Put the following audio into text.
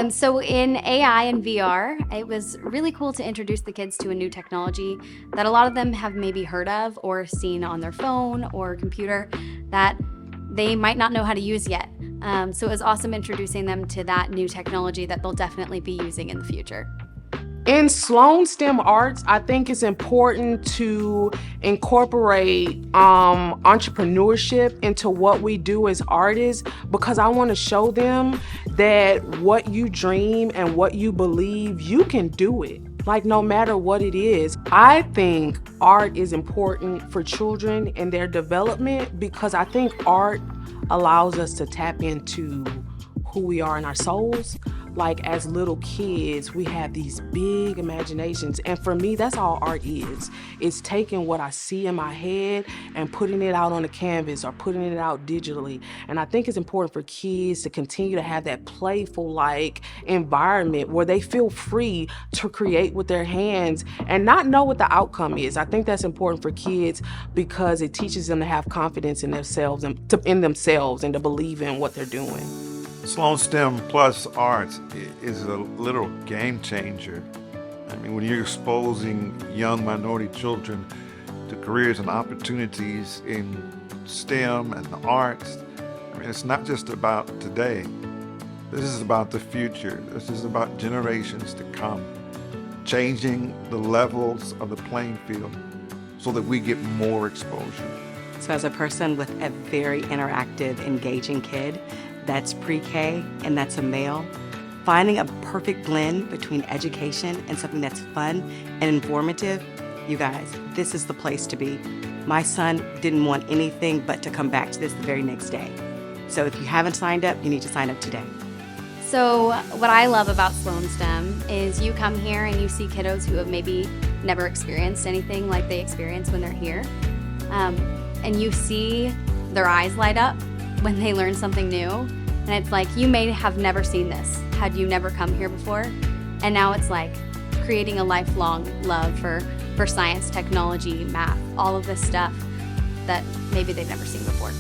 So in AI and VR, it was really cool to introduce the kids to a new technology that a lot of them have maybe heard of or seen on their phone or computer that they might not know how to use yet. So it was awesome introducing them to that new technology that they'll definitely be using in the future. In SLOAN STEM Arts, I think it's important to incorporate entrepreneurship into what we do as artists, because I want to show them that what you dream and what you believe, you can do it. Like, no matter what it is. I think art is important for children and their development, because I think art allows us to tap into who we are in our souls. Like, as little kids, we have these big imaginations. And for me, that's all art is. It's taking what I see in my head and putting it out on the canvas or putting it out digitally. And I think it's important for kids to continue to have that playful, like, environment where they feel free to create with their hands and not know what the outcome is. I think that's important for kids because it teaches them to have confidence in themselves and to believe in what they're doing. SLOAN STEM+Arts is a little game changer. I mean, when you're exposing young minority children to careers and opportunities in STEM and the arts, I mean, it's not just about today. This is about the future. This is about generations to come, changing the levels of the playing field so that we get more exposure. So as a person with a very interactive, engaging kid, that's pre-K and that's a male, finding a perfect blend between education and something that's fun and informative, you guys, this is the place to be. My son didn't want anything but to come back to this the very next day. So if you haven't signed up, you need to sign up today. So what I love about SLOAN STEM is you come here and you see kiddos who have maybe never experienced anything like they experience when they're here. And you see their eyes light up when they learn something new. And it's like, you may have never seen this had you never come here before. And now it's like creating a lifelong love for science, technology, math, all of this stuff that maybe they've never seen before.